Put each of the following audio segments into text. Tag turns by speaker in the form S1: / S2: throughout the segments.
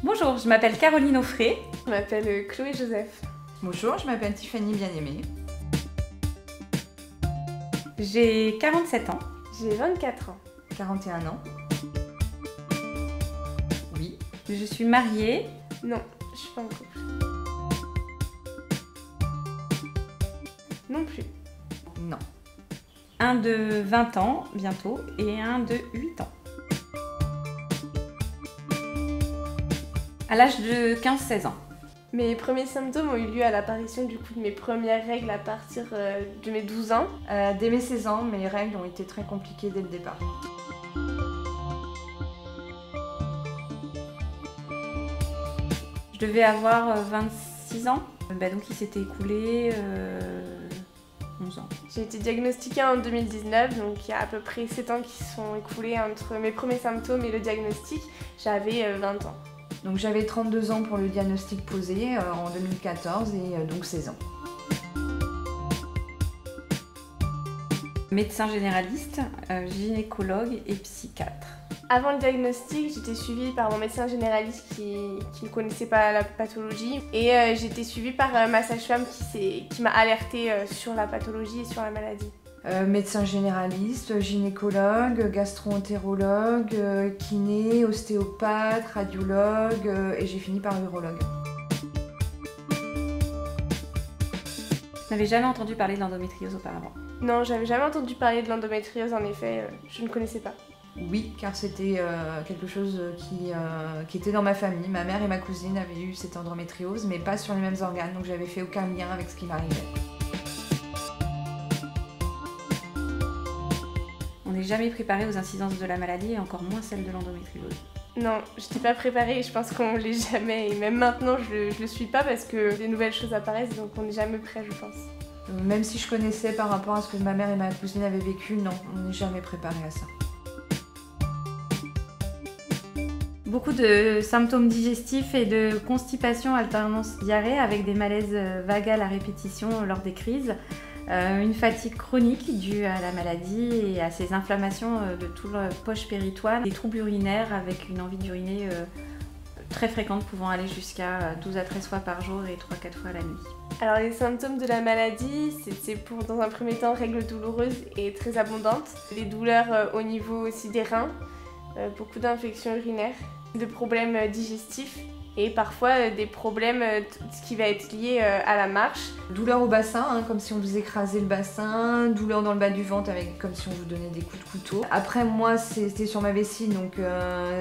S1: Bonjour, je m'appelle Caroline Offray.
S2: Je m'appelle Chloé Joseph.
S3: Bonjour, je m'appelle Tiffany Bien-Aimée.
S1: J'ai 47 ans.
S2: J'ai 24 ans.
S3: 41 ans. Oui.
S1: Je suis mariée.
S2: Non, je suis pas en couple. Non plus.
S3: Non.
S1: Un de 20 ans bientôt et un de 8 ans. À l'âge de 15-16 ans.
S2: Mes premiers symptômes ont eu lieu à l'apparition de mes premières règles à partir de mes 12 ans.
S3: Dès mes 16 ans, mes règles ont été très compliquées dès le départ.
S1: Je devais avoir 26 ans. Donc il s'était écoulé 11 ans.
S2: J'ai été diagnostiquée en 2019, donc il y a à peu près 7 ans qui sont écoulés entre mes premiers symptômes et le diagnostic. J'avais 20 ans.
S3: Donc j'avais 32 ans pour le diagnostic posé en 2014 et donc 16 ans.
S1: Médecin généraliste, gynécologue et psychiatre.
S2: Avant le diagnostic, j'étais suivie par mon médecin généraliste qui ne connaissait pas la pathologie et j'ai été suivie par ma sage-femme qui m'a alertée sur la pathologie et sur la maladie.
S3: Médecin généraliste, gynécologue, gastro-entérologue, kiné, ostéopathe, radiologue et j'ai fini par urologue.
S1: Je n'avais jamais entendu parler de l'endométriose auparavant.
S2: Non, j'avais jamais entendu parler de l'endométriose, en effet, je ne connaissais pas.
S3: Oui, car c'était quelque chose qui était dans ma famille. Ma mère et ma cousine avaient eu cette endométriose, mais pas sur les mêmes organes, donc j'avais fait aucun lien avec ce qui m'arrivait.
S1: On n'est jamais préparé aux incidences de la maladie et encore moins celle de l'endométriose.
S2: Non, je n'étais pas préparée et je pense qu'on ne l'est jamais. Et même maintenant, je le suis pas parce que des nouvelles choses apparaissent, donc on n'est jamais prêt, je pense.
S3: Même si je connaissais par rapport à ce que ma mère et ma cousine avaient vécu, non, on n'est jamais préparé à ça.
S1: Beaucoup de symptômes digestifs et de constipation alternance diarrhée avec des malaises vagales à répétition lors des crises. Une fatigue chronique due à la maladie et à ces inflammations de tout le poche péritoine. Des troubles urinaires avec une envie d'uriner très fréquente pouvant aller jusqu'à 12 à 13 fois par jour et 3-4 fois la nuit.
S2: Alors les symptômes de la maladie, c'est pour dans un premier temps règles douloureuses et très abondantes. Les douleurs au niveau aussi des reins, beaucoup d'infections urinaires, de problèmes digestifs et parfois des problèmes ce qui va être lié à la marche.
S3: Douleur au bassin, comme si on vous écrasait le bassin, douleur dans le bas du ventre comme si on vous donnait des coups de couteau. Après moi c'était sur ma vessie donc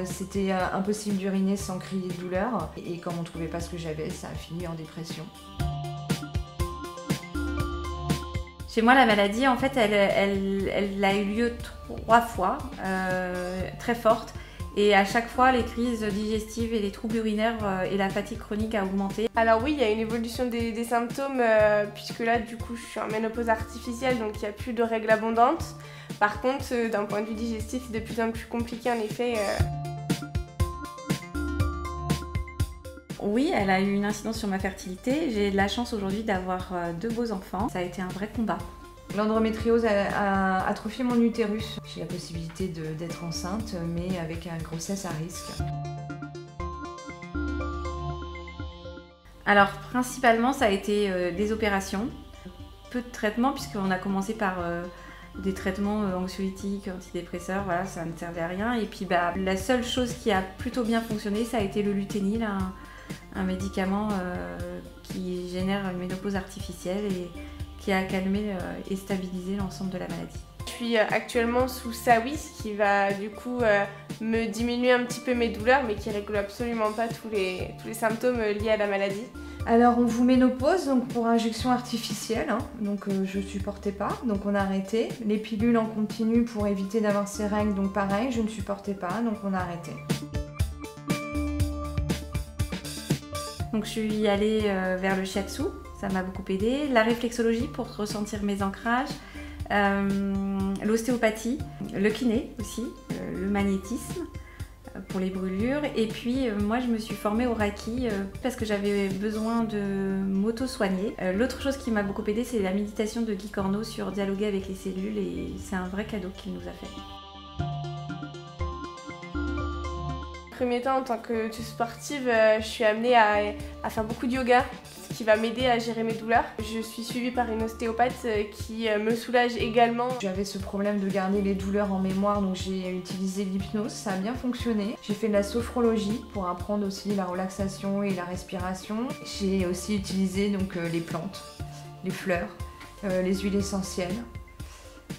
S3: c'était impossible d'uriner sans crier de douleur. Et comme on trouvait pas ce que j'avais, ça a fini en dépression.
S1: Chez moi, la maladie, en fait, elle a eu lieu 3 fois, très forte. Et à chaque fois, les crises digestives et les troubles urinaires et la fatigue chronique a augmenté.
S2: Alors oui, il y a une évolution des symptômes, puisque là, du coup, je suis en ménopause artificielle, donc il n'y a plus de règles abondantes. Par contre, d'un point de vue digestif, c'est de plus en plus compliqué, en effet.
S1: Oui, elle a eu une incidence sur ma fertilité. J'ai de la chance aujourd'hui d'avoir 2 beaux enfants. Ça a été un vrai combat.
S3: L'endométriose a atrophié mon utérus. J'ai la possibilité d'être enceinte, mais avec une grossesse à risque.
S1: Alors, principalement, ça a été des opérations, peu de traitements, puisqu'on a commencé par des traitements anxiolytiques, antidépresseurs, voilà, ça ne servait à rien. Et puis, la seule chose qui a plutôt bien fonctionné, ça a été le luténil, un médicament qui génère une ménopause artificielle et qui a calmé et stabilisé l'ensemble de la maladie.
S2: Je suis actuellement sous Sawis qui va du coup me diminuer un petit peu mes douleurs mais qui règle absolument pas tous les symptômes liés à la maladie.
S3: Alors on vous ménopause donc pour injection artificielle, donc je supportais pas, donc on a arrêté. Les pilules en continu pour éviter d'avoir ces règles, donc pareil, je ne supportais pas, donc on a arrêté.
S1: Donc je suis allée vers le shiatsu, ça m'a beaucoup aidé. La réflexologie pour ressentir mes ancrages, l'ostéopathie, le kiné aussi, le magnétisme pour les brûlures. Et puis moi je me suis formée au Reiki parce que j'avais besoin de m'auto-soigner. L'autre chose qui m'a beaucoup aidée, c'est la méditation de Guy Corneau sur dialoguer avec les cellules et c'est un vrai cadeau qu'il nous a fait.
S2: premier temps, en tant que sportive, je suis amenée à faire beaucoup de yoga, ce qui va m'aider à gérer mes douleurs. Je suis suivie par une ostéopathe qui me soulage également.
S3: J'avais ce problème de garder les douleurs en mémoire, donc j'ai utilisé l'hypnose, ça a bien fonctionné. J'ai fait de la sophrologie pour apprendre aussi la relaxation et la respiration. J'ai aussi utilisé donc, les plantes, les fleurs, les huiles essentielles,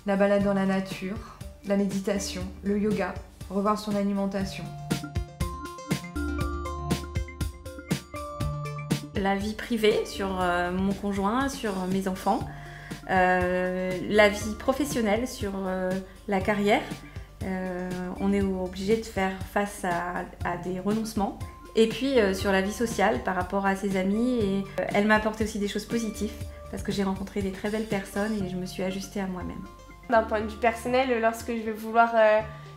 S3: la balade dans la nature, la méditation, le yoga, revoir son alimentation.
S1: La vie privée sur mon conjoint, sur mes enfants, la vie professionnelle sur la carrière. On est obligé de faire face à des renoncements. Et puis sur la vie sociale par rapport à ses amis. Et elle m'a apporté aussi des choses positives parce que j'ai rencontré des très belles personnes et je me suis ajustée à moi-même.
S2: D'un point de vue personnel, lorsque je vais vouloir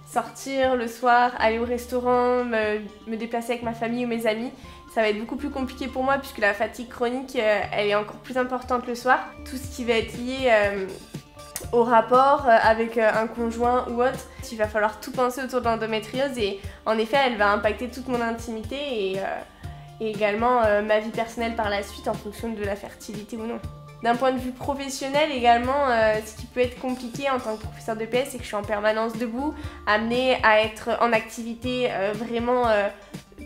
S2: sortir le soir, aller au restaurant, me déplacer avec ma famille ou mes amis, ça va être beaucoup plus compliqué pour moi puisque la fatigue chronique, elle est encore plus importante le soir. Tout ce qui va être lié au rapport avec un conjoint ou autre, il va falloir tout penser autour de l'endométriose et en effet, elle va impacter toute mon intimité et également ma vie personnelle par la suite en fonction de la fertilité ou non. D'un point de vue professionnel également, ce qui peut être compliqué en tant que professeur de PS, c'est que je suis en permanence debout, amenée à être en activité vraiment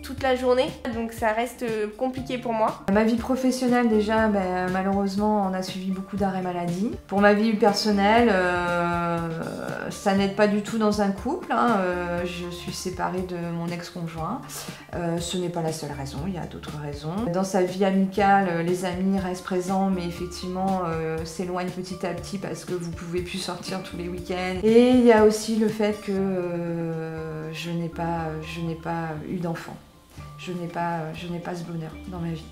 S2: toute la journée, donc ça reste compliqué pour moi.
S3: Ma vie professionnelle déjà, malheureusement on a suivi beaucoup d'arrêts maladie. Pour ma vie personnelle, ça n'aide pas du tout dans un couple, hein. Je suis séparée de mon ex-conjoint. Ce n'est pas la seule raison, il y a d'autres raisons. Dans sa vie amicale, les amis restent présents mais effectivement s'éloignent petit à petit parce que vous pouvez plus sortir tous les week-ends. Et il y a aussi le fait que je n'ai pas eu d'enfant. Je n'ai pas ce bonheur dans ma vie.